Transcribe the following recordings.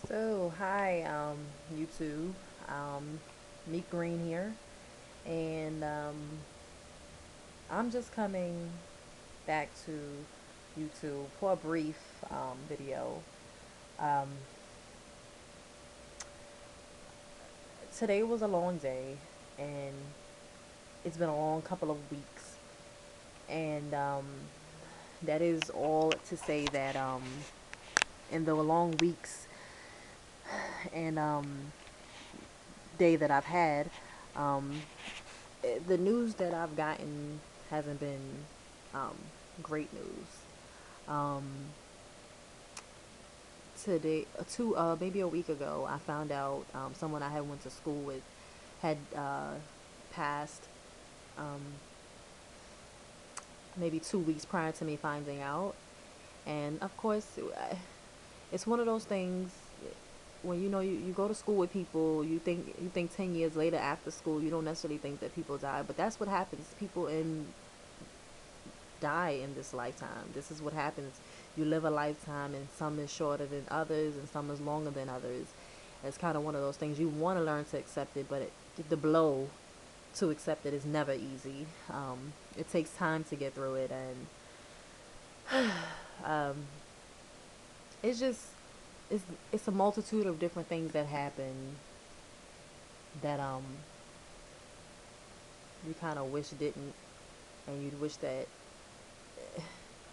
So, hi, YouTube. Meet Green here, and I'm just coming back to YouTube for a brief video. Um, Today was a long day, and it's been a long couple of weeks, and that is all to say that in the long weeks and day that I've had, um, the news that I've gotten hasn't been um, great news. Um, Today, maybe a week ago, I found out someone I had went to school with had passed. Um, Maybe 2 weeks prior to me finding out, and of course, it's one of those things when you go to school with people. You think 10 years later after school, you don't necessarily think that people die, but that's what happens. People in die in this lifetime. This is what happens. You live a lifetime, and some is shorter than others, and some is longer than others. It's kind of one of those things you want to learn to accept it, but the blow to accept it is never easy. It takes time to get through it, and um, it's just it's it's a multitude of different things that happen that you kind of wish didn't, and you'd wish that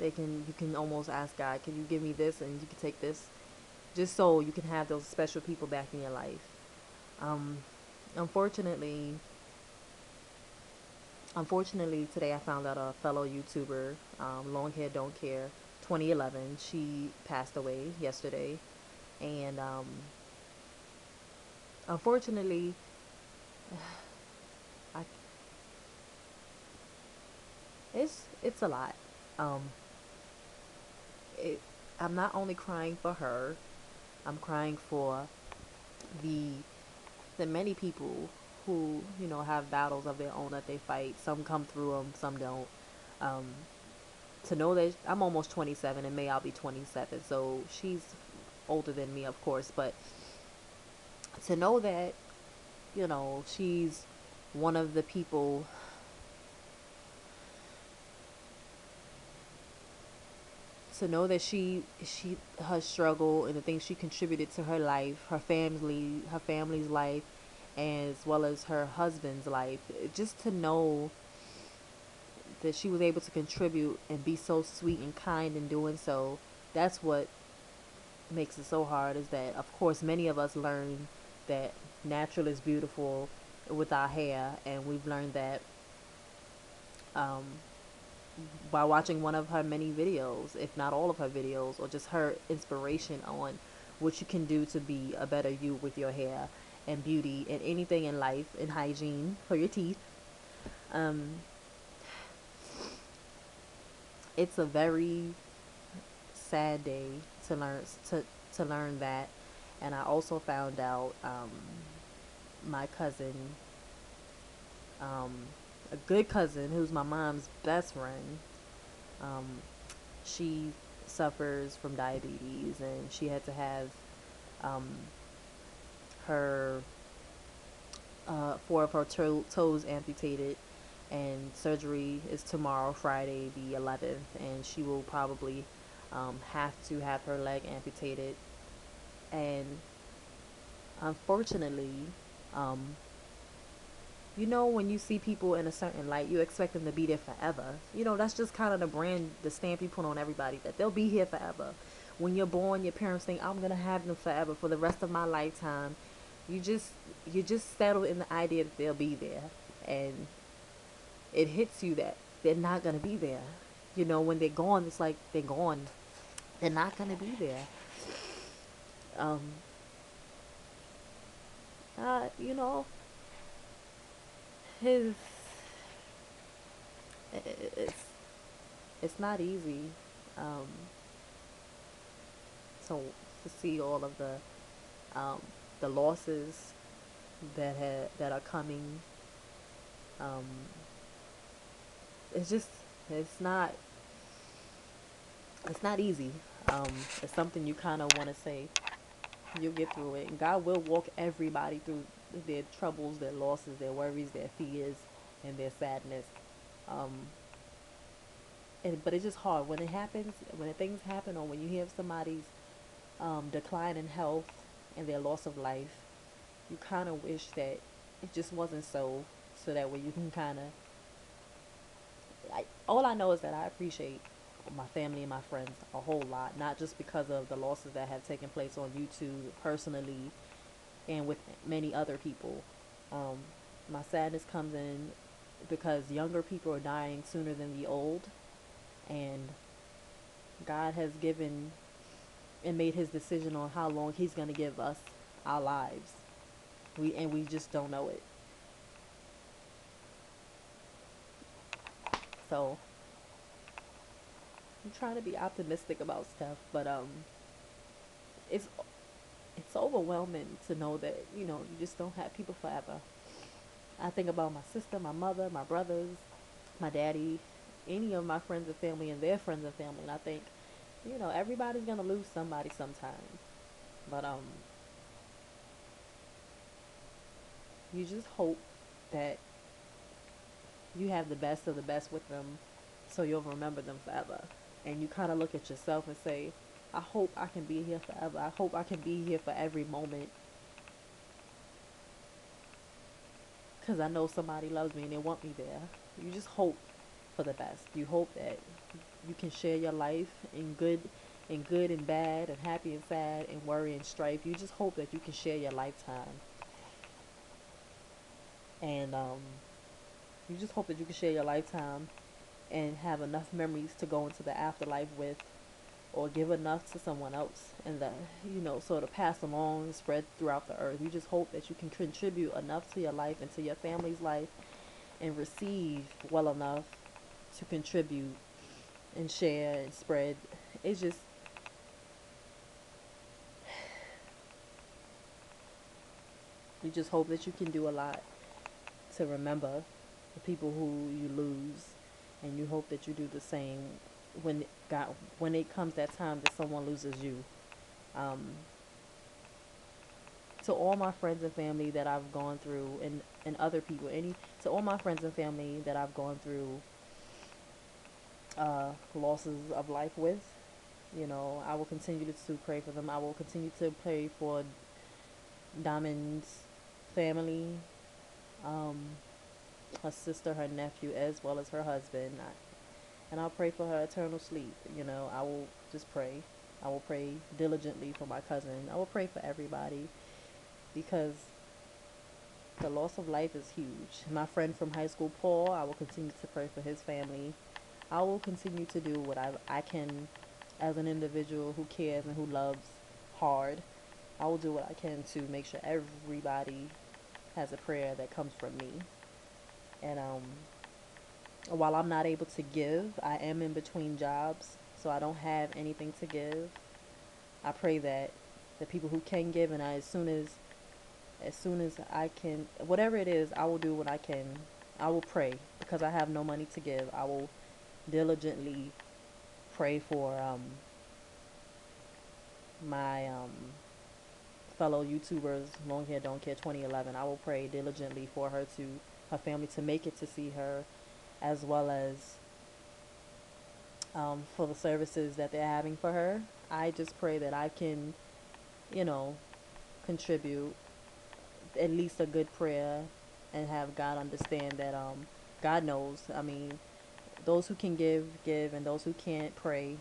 you can almost ask God, can you give me this, and you can take this, just so you can have those special people back in your life. Um, unfortunately, unfortunately, today I found out a fellow YouTuber, Longhairdontcare 2011. She passed away yesterday, and unfortunately, I it's a lot. Um, it, I'm not only crying for her, I'm crying for the the many people who have battles of their own that they fight. Some come through them, some don't. Um, to know that I'm almost 27, and May I'll be 27, so she's older than me, of course. But to know that she's one of the people, to know that she her struggle and the things she contributed to her life, her family's life, as well as her husband's life, just to know that she was able to contribute and be so sweet and kind in doing so. That's what makes it so hard, is that of course many of us learn that natural is beautiful with our hair, and we've learned that um, by watching one of her many videos, if not all of her videos, or just her inspiration on what you can do to be a better you with your hair and beauty and anything in life, and hygiene for your teeth. um, it's a very sad day to learn that. And I also found out my cousin, um, a good cousin who's my mom's best friend, um, she suffers from diabetes, and she had to have um, her four of her toes amputated, and surgery is tomorrow, Friday the 11th, and she will probably have to have her leg amputated. And unfortunately, um, when you see people in a certain light, you expect them to be there forever. That's just kind of the brand, the stamp you put on everybody, that they'll be here forever. When you're born, your parents think, I'm gonna have them forever for the rest of my lifetime. You just settle in the idea that they'll be there, and it hits you that they're not gonna be there. When they're gone, it's like they're gone. They're not gonna be there. Um, uh, you know, his it's it's not easy um, to see all of um, the losses that are coming. Um, it's just it's not it's not easy. It's something you kind of want to say. You'll get through it. And God will walk everybody through their troubles, their losses, their worries, their fears, and their sadness. Um, but it's just hard when it happens, when things happen, or when you hear of somebody's decline in health and their loss of life. You kind of wish that it just wasn't so that way you can kind of. All I know is that I appreciate my family and my friends a whole lot, not just because of the losses that have taken place on YouTube personally and with many other people. Um, my sadness comes in because younger people are dying sooner than the old, and God has given and made his decision on how long he's going to give us our lives. We just don't know it. So I'm trying to be optimistic about stuff, but it's it's overwhelming to know that you just don't have people forever. I think about my sister, my mother, my brothers, my daddy, any of my friends and family, and their friends and family, and I think everybody's gonna lose somebody sometime. But you just hope that you have the best of the best with them, so you'll remember them forever. And you kind of look at yourself and say, I hope I can be here forever. I hope I can be here for every moment, because I know somebody loves me and they want me there. You just hope for the best. You hope that you can share your life in good and bad, and happy and sad, and worry and strife. You just hope that you can share your lifetime, and you just hope that you can share your lifetime and have enough memories to go into the afterlife with, or give enough to someone else, and that sort of pass along and spread throughout the earth. You just hope that you can contribute enough to your life and to your family's life, and receive well enough to contribute and share and spread. It's just, you just hope that you can do a lot to remember the people who you lose, and you hope that you do the same when God when it comes that time that someone loses you. Um, to all my friends and family that I've gone through, and other people, any to all my friends and family that I've gone through losses of life with, I will continue to pray for them. I will continue to pray for Diamond's family, um, her sister, her nephew, as well as her husband. And I'll pray for her eternal sleep. I will just pray. I will pray diligently for my cousin. I will pray for everybody, because the loss of life is huge. My friend from high school, Paul, I will continue to pray for his family. I will continue to do what I can as an individual who cares and who loves hard. I will do what I can to make sure everybody has a prayer that comes from me. And while I'm not able to give, I am in between jobs, so I don't have anything to give. I pray that the people who can give, and as soon as I can, whatever it is, I will do what I can. I will pray, because I have no money to give. I will diligently pray for my fellow YouTubers, Longhairdontcare2011. I will pray diligently for her family to make it to see her, as well as for the services that they're having for her. I just pray that I can, you know, contribute at least a good prayer, and have God understand that God knows. I mean, those who can give, and those who can't, pray.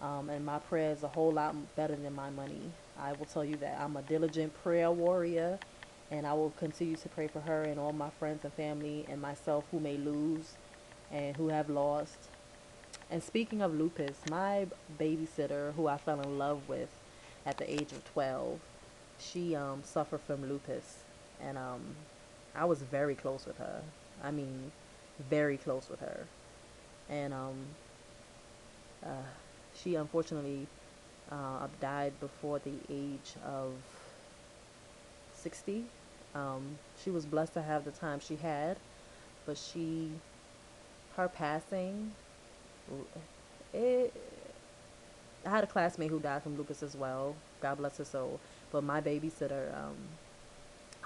And my prayer is a whole lot better than my money. I will tell you that I'm a diligent prayer warrior, and I will continue to pray for her and all my friends and family and myself who may lose and who have lost. And speaking of lupus, my babysitter, who I fell in love with at the age of 12, she suffered from lupus, and I was very close with her. I mean, very close with her. And uh, she unfortunately died before the age of 60. She was blessed to have the time she had, but her passing, it, I had a classmate who died from lupus as well, God bless her soul. But my babysitter,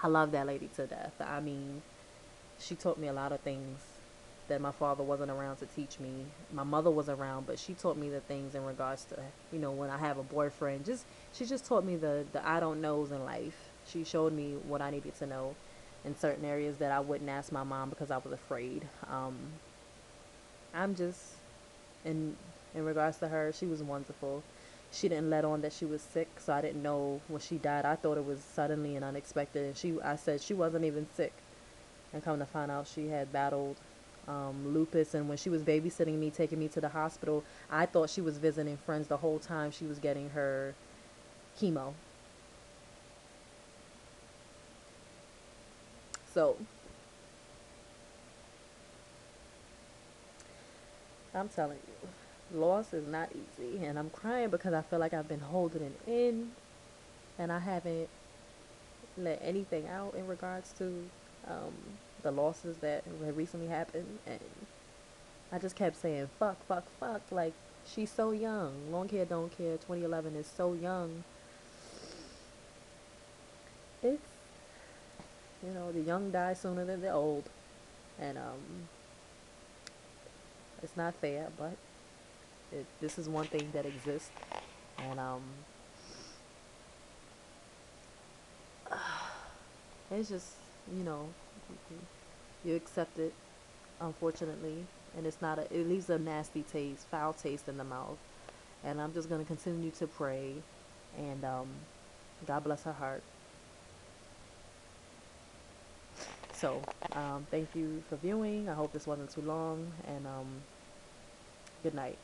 I love that lady to death. I mean, she taught me a lot of things that my father wasn't around to teach me. My mother was around, but she taught me the things in regards to, when I have a boyfriend. She just taught me the I don't knows in life. She showed me what I needed to know in certain areas that I wouldn't ask my mom because I was afraid. I'm just in regards to her, she was wonderful. She didn't let on that she was sick, so I didn't know when she died. I thought it was suddenly and unexpected, and I said she wasn't even sick, and come to find out she had battled lupus. And when she was babysitting me, taking me to the hospital, I thought she was visiting friends the whole time she was getting her chemo. So I'm telling you, loss is not easy, and I'm crying because I feel like I've been holding it in, and I haven't let anything out in regards to um, the losses that have recently happened. And I just kept saying, fuck, fuck, fuck. Like, she's so young. Long Hair Don't Care 2011 is so young. It's, the young die sooner than the old. And it's not fair, but this is one thing that exists. And it's just, you know, you accept it, unfortunately. And it leaves a nasty taste, foul taste in the mouth. And I'm just going to continue to pray. And God bless her heart. So, thank you for viewing. I hope this wasn't too long. And good night.